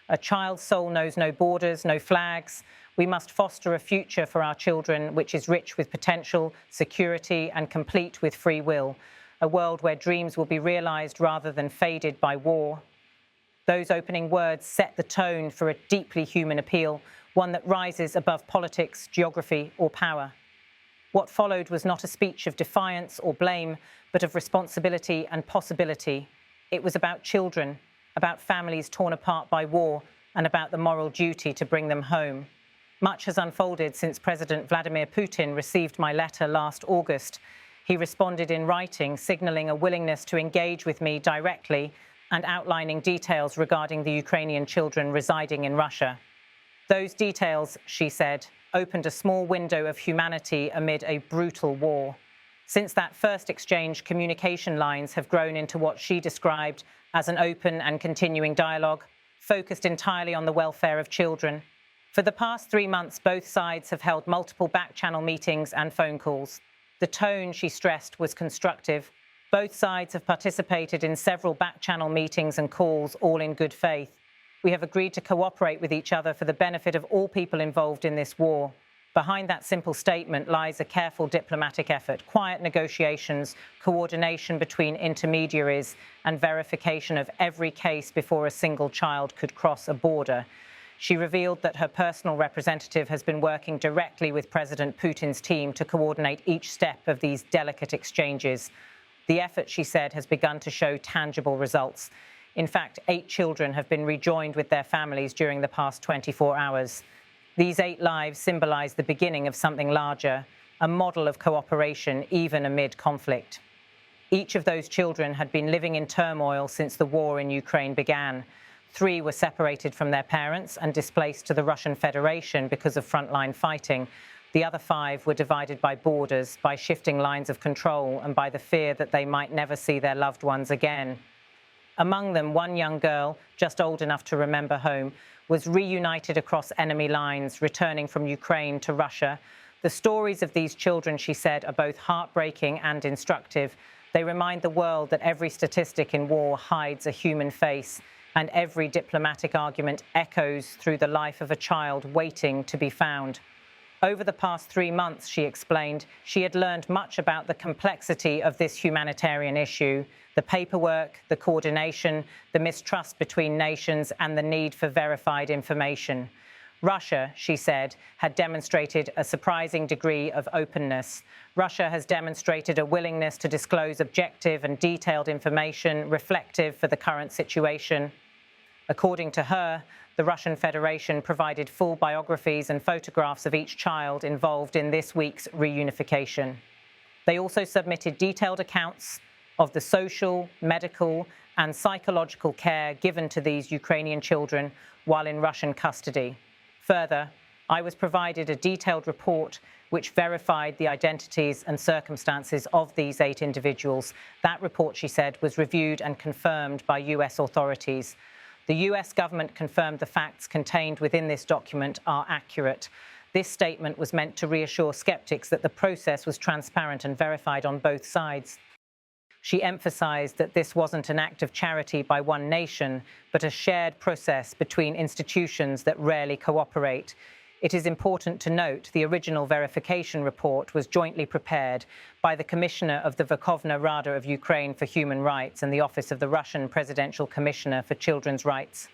A child's soul knows no borders, no flags. We must foster a future for our children which is rich with potential, security, and complete with free will. A world where dreams will be realized rather than faded by war. Those opening words set the tone for a deeply human appeal, one that rises above politics, geography, or power. What followed was not a speech of defiance or blame, but of responsibility and possibility. It was about children, about families torn apart by war, and about the moral duty to bring them home. Much has unfolded since President Vladimir Putin received my letter last August. He responded in writing, signaling a willingness to engage with me directly and outlining details regarding the Ukrainian children residing in Russia. Those details, she said, opened a small window of humanity amid a brutal war. Since that first exchange, communication lines have grown into what she described as an open and continuing dialogue, focused entirely on the welfare of children. For the past 3 months, both sides have held multiple back-channel meetings and phone calls. The tone, she stressed, was constructive. Both sides have participated in several back-channel meetings and calls, all in good faith. We have agreed to cooperate with each other for the benefit of all people involved in this war. Behind that simple statement lies a careful diplomatic effort, quiet negotiations, coordination between intermediaries, and verification of every case before a single child could cross a border. She revealed that her personal representative has been working directly with President Putin's team to coordinate each step of these delicate exchanges. The effort, she said, has begun to show tangible results. In fact, 8 children have been rejoined with their families during the past 24 hours. These 8 lives symbolize the beginning of something larger, a model of cooperation even amid conflict. Each of those children had been living in turmoil since the war in Ukraine began. 3 were separated from their parents and displaced to the Russian Federation because of frontline fighting. The other 5 were divided by borders, by shifting lines of control, and by the fear that they might never see their loved ones again. Among them, one young girl, just old enough to remember home, was reunited across enemy lines, returning from Ukraine to Russia. The stories of these children, she said, are both heartbreaking and instructive. They remind the world that every statistic in war hides a human face, and every diplomatic argument echoes through the life of a child waiting to be found. Over the past 3 months, she explained, she had learned much about the complexity of this humanitarian issue, the paperwork, the coordination, the mistrust between nations, and the need for verified information. Russia, she said, had demonstrated a surprising degree of openness. Russia has demonstrated a willingness to disclose objective and detailed information reflective for the current situation. According to her, the Russian Federation provided full biographies and photographs of each child involved in this week's reunification. They also submitted detailed accounts of the social, medical, and psychological care given to these Ukrainian children while in Russian custody. Further, I was provided a detailed report which verified the identities and circumstances of these 8 individuals. That report, she said, was reviewed and confirmed by US authorities. The US government confirmed the facts contained within this document are accurate. This statement was meant to reassure skeptics that the process was transparent and verified on both sides. She emphasized that this wasn't an act of charity by one nation, but a shared process between institutions that rarely cooperate. It is important to note the original verification report was jointly prepared by the Commissioner of the Verkhovna Rada of Ukraine for Human Rights and the Office of the Russian Presidential Commissioner for Children's Rights.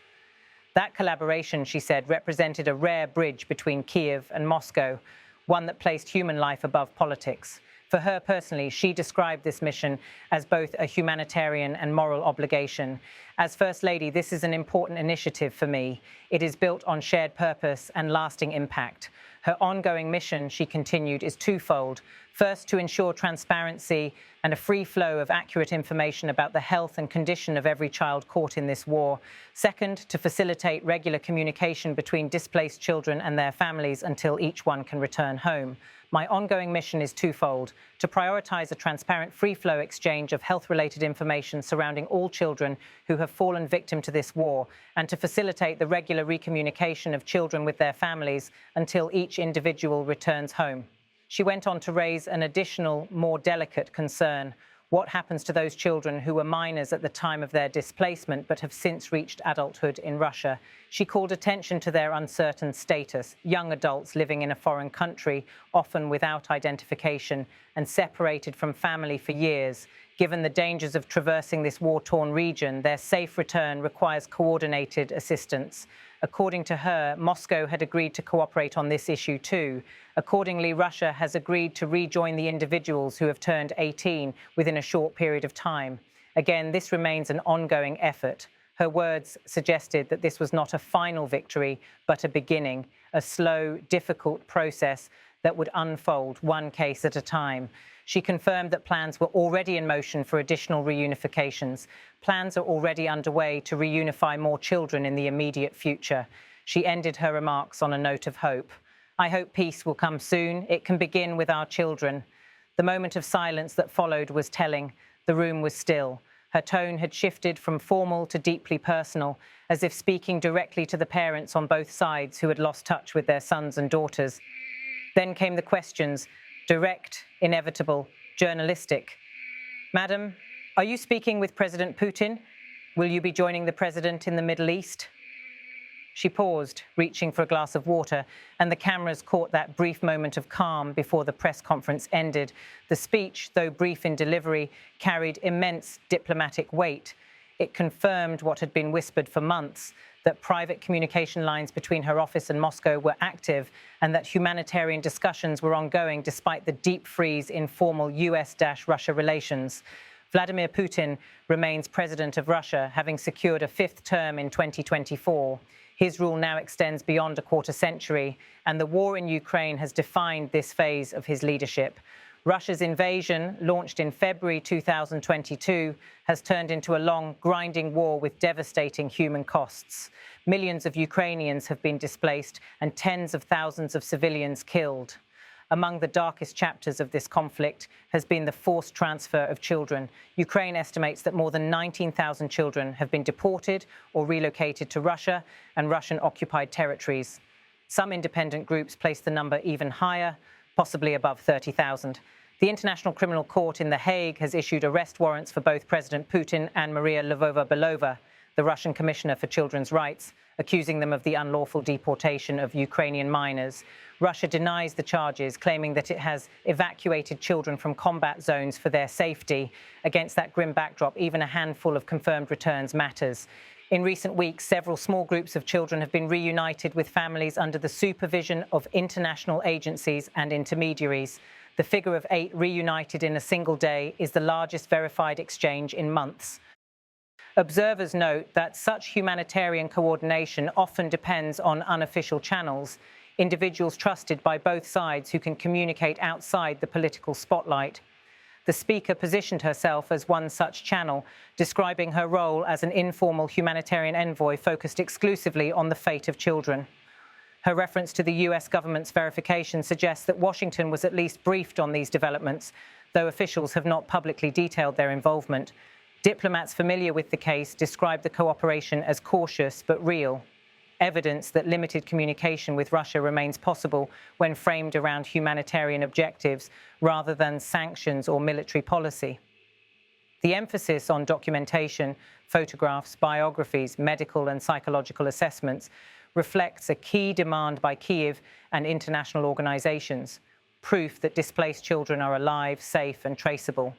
That collaboration, she said, represented a rare bridge between Kiev and Moscow, one that placed human life above politics. For her personally, she described this mission as both a humanitarian and moral obligation. As First Lady, this is an important initiative for me. It is built on shared purpose and lasting impact. Her ongoing mission, she continued, is twofold. First, to ensure transparency and a free flow of accurate information about the health and condition of every child caught in this war. Second, to facilitate regular communication between displaced children and their families until each one can return home. My ongoing mission is twofold: to prioritize a transparent, free-flow exchange of health-related information surrounding all children who have fallen victim to this war, and to facilitate the regular recommunication of children with their families until each individual returns home. She went on to raise an additional, more delicate concern, What happens to those children who were minors at the time of their displacement but have since reached adulthood in Russia? She called attention to their uncertain status, young adults living in a foreign country, often without identification and separated from family for years. Given the dangers of traversing this war-torn region, their safe return requires coordinated assistance. According to her, Moscow had agreed to cooperate on this issue too. Accordingly, Russia has agreed to rejoin the individuals who have turned 18 within a short period of time. Again, this remains an ongoing effort. Her words suggested that this was not a final victory, but a beginning, a slow, difficult process that would unfold one case at a time. She confirmed that plans were already in motion for additional reunifications. Plans are already underway to reunify more children in the immediate future. She ended her remarks on a note of hope. I hope peace will come soon. It can begin with our children. The moment of silence that followed was telling. The room was still. Her tone had shifted from formal to deeply personal, as if speaking directly to the parents on both sides who had lost touch with their sons and daughters. Then came the questions, direct, inevitable, journalistic. Madam, are you speaking with President Putin? Will you be joining the president in the Middle East? She paused, reaching for a glass of water, and the cameras caught that brief moment of calm before the press conference ended. The speech, though brief in delivery, carried immense diplomatic weight. It confirmed what had been whispered for months, that private communication lines between her office and Moscow were active and that humanitarian discussions were ongoing despite the deep freeze in formal US-Russia relations. Vladimir Putin remains president of Russia, having secured a fifth term in 2024. His rule now extends beyond a quarter century, and the war in Ukraine has defined this phase of his leadership. Russia's invasion, launched in February 2022, has turned into a long, grinding war with devastating human costs. Millions of Ukrainians have been displaced and tens of thousands of civilians killed. Among the darkest chapters of this conflict has been the forced transfer of children. Ukraine estimates that more than 19,000 children have been deported or relocated to Russia and Russian-occupied territories. Some independent groups place the number even higher, possibly above 30,000. The International Criminal Court in The Hague has issued arrest warrants for both President Putin and Maria Lvova-Belova, the Russian Commissioner for Children's Rights, accusing them of the unlawful deportation of Ukrainian minors. Russia denies the charges, claiming that it has evacuated children from combat zones for their safety. Against that grim backdrop, even a handful of confirmed returns matters. In recent weeks, several small groups of children have been reunited with families under the supervision of international agencies and intermediaries. The figure of 8 reunited in a single day is the largest verified exchange in months. Observers note that such humanitarian coordination often depends on unofficial channels, individuals trusted by both sides who can communicate outside the political spotlight. The speaker positioned herself as one such channel, describing her role as an informal humanitarian envoy focused exclusively on the fate of children. Her reference to the US government's verification suggests that Washington was at least briefed on these developments, though officials have not publicly detailed their involvement. Diplomats familiar with the case describe the cooperation as cautious but real, evidence that limited communication with Russia remains possible when framed around humanitarian objectives rather than sanctions or military policy. The emphasis on documentation, photographs, biographies, medical and psychological assessments reflects a key demand by Kyiv and international organizations, proof that displaced children are alive, safe and traceable.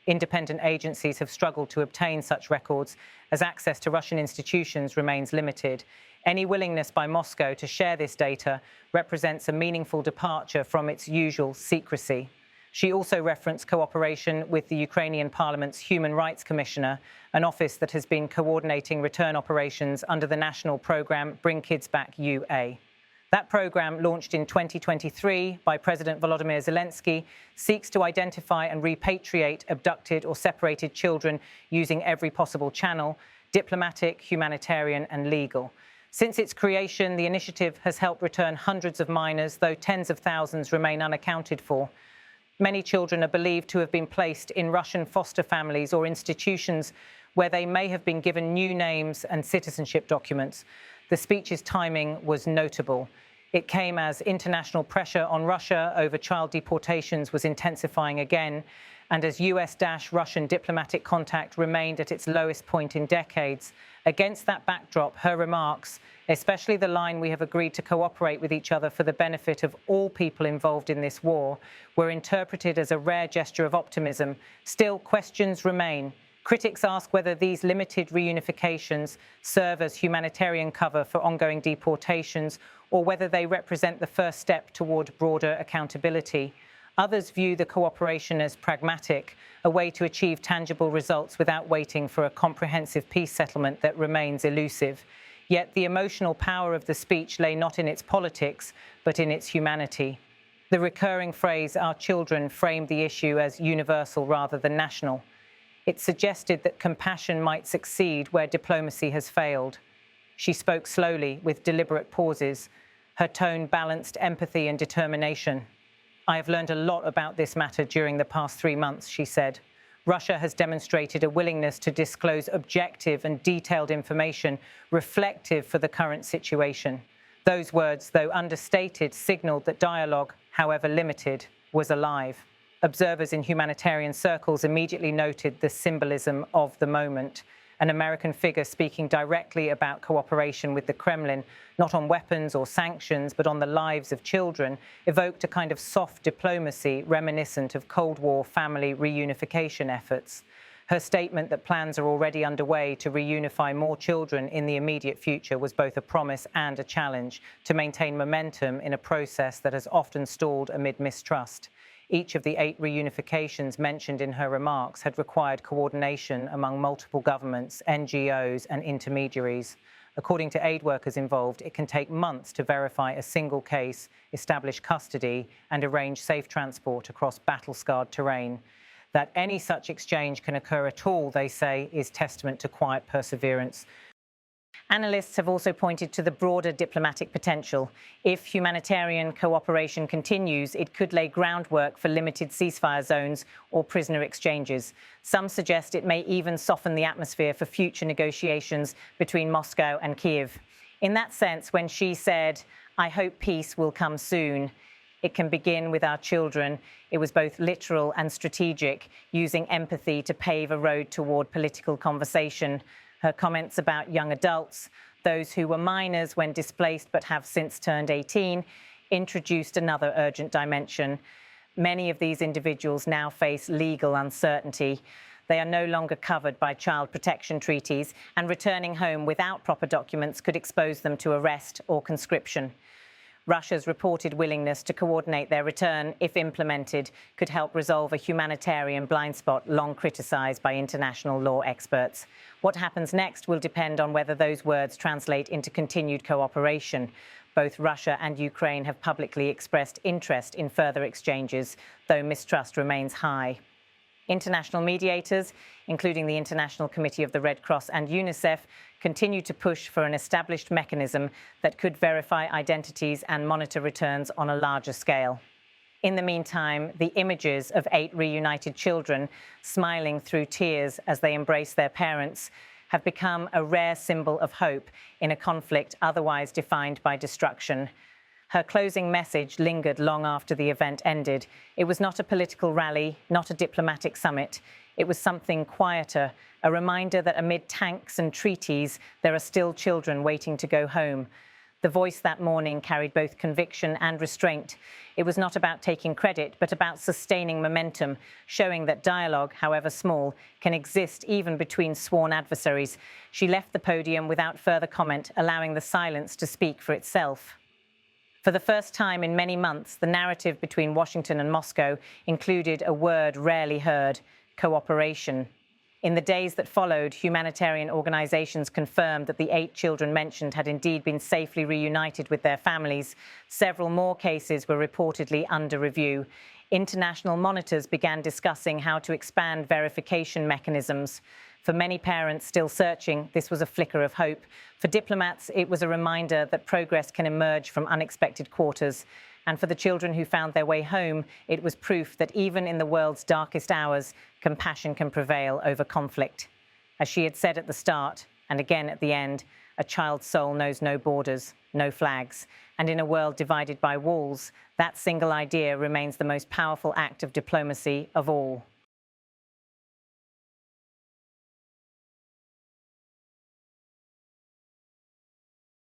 Independent agencies have struggled to obtain such records as access to Russian institutions remains limited. Any willingness by Moscow to share this data represents a meaningful departure from its usual secrecy. She also referenced cooperation with the Ukrainian Parliament's Human Rights Commissioner, an office that has been coordinating return operations under the national programme Bring Kids Back UA. That programme, launched in 2023 by President Volodymyr Zelensky, seeks to identify and repatriate abducted or separated children using every possible channel, diplomatic, humanitarian and legal. Since its creation, the initiative has helped return hundreds of minors, though tens of thousands remain unaccounted for. Many children are believed to have been placed in Russian foster families or institutions where they may have been given new names and citizenship documents. The speech's timing was notable. It came as international pressure on Russia over child deportations was intensifying again, And as US-Russian diplomatic contact remained at its lowest point in decades, against that backdrop, her remarks, especially the line "we have agreed to cooperate with each other for the benefit of all people involved in this war," were interpreted as a rare gesture of optimism. Still, questions remain. Critics ask whether these limited reunifications serve as humanitarian cover for ongoing deportations or whether they represent the first step toward broader accountability. Others view the cooperation as pragmatic, a way to achieve tangible results without waiting for a comprehensive peace settlement that remains elusive. Yet the emotional power of the speech lay not in its politics, but in its humanity. The recurring phrase, "our children," framed the issue as universal rather than national. It suggested that compassion might succeed where diplomacy has failed. She spoke slowly, with deliberate pauses. Her tone balanced empathy and determination. "I have learned a lot about this matter during the past 3 months," she said. "Russia has demonstrated a willingness to disclose objective and detailed information reflective for the current situation." Those words, though understated, signaled that dialogue, however limited, was alive. Observers in humanitarian circles immediately noted the symbolism of the moment. An American figure speaking directly about cooperation with the Kremlin, not on weapons or sanctions, but on the lives of children, evoked a kind of soft diplomacy reminiscent of Cold War family reunification efforts. Her statement that plans are already underway to reunify more children in the immediate future was both a promise and a challenge to maintain momentum in a process that has often stalled amid mistrust. Each of the 8 reunifications mentioned in her remarks had required coordination among multiple governments, NGOs, and intermediaries. According to aid workers involved, it can take months to verify a single case, establish custody, and arrange safe transport across battle-scarred terrain. That any such exchange can occur at all, they say, is testament to quiet perseverance. Analysts have also pointed to the broader diplomatic potential. If humanitarian cooperation continues, it could lay groundwork for limited ceasefire zones or prisoner exchanges. Some suggest it may even soften the atmosphere for future negotiations between Moscow and Kyiv. In that sense, when she said, "I hope peace will come soon," it can begin with our children. It was both literal and strategic, using empathy to pave a road toward political conversation. Her comments about young adults, those who were minors when displaced but have since turned 18, introduced another urgent dimension. Many of these individuals now face legal uncertainty. They are no longer covered by child protection treaties, and returning home without proper documents could expose them to arrest or conscription. Russia's reported willingness to coordinate their return, if implemented, could help resolve a humanitarian blind spot long criticised by international law experts. What happens next will depend on whether those words translate into continued cooperation. Both Russia and Ukraine have publicly expressed interest in further exchanges, though mistrust remains high. International mediators, including the International Committee of the Red Cross and UNICEF, continue to push for an established mechanism that could verify identities and monitor returns on a larger scale. In the meantime, the images of 8 reunited children smiling through tears as they embrace their parents have become a rare symbol of hope in a conflict otherwise defined by destruction. Her closing message lingered long after the event ended. It was not a political rally, not a diplomatic summit. It was something quieter, a reminder that amid tanks and treaties, there are still children waiting to go home. The voice that morning carried both conviction and restraint. It was not about taking credit, but about sustaining momentum, showing that dialogue, however small, can exist even between sworn adversaries. She left the podium without further comment, allowing the silence to speak for itself. For the first time in many months, the narrative between Washington and Moscow included a word rarely heard: cooperation. In the days that followed, humanitarian organizations confirmed that the 8 children mentioned had indeed been safely reunited with their families. Several more cases were reportedly under review. International monitors began discussing how to expand verification mechanisms. For many parents still searching, this was a flicker of hope. For diplomats, it was a reminder that progress can emerge from unexpected quarters. And for the children who found their way home, it was proof that even in the world's darkest hours, compassion can prevail over conflict. As she had said at the start, and again at the end, a child's soul knows no borders, no flags. And in a world divided by walls, that single idea remains the most powerful act of diplomacy of all.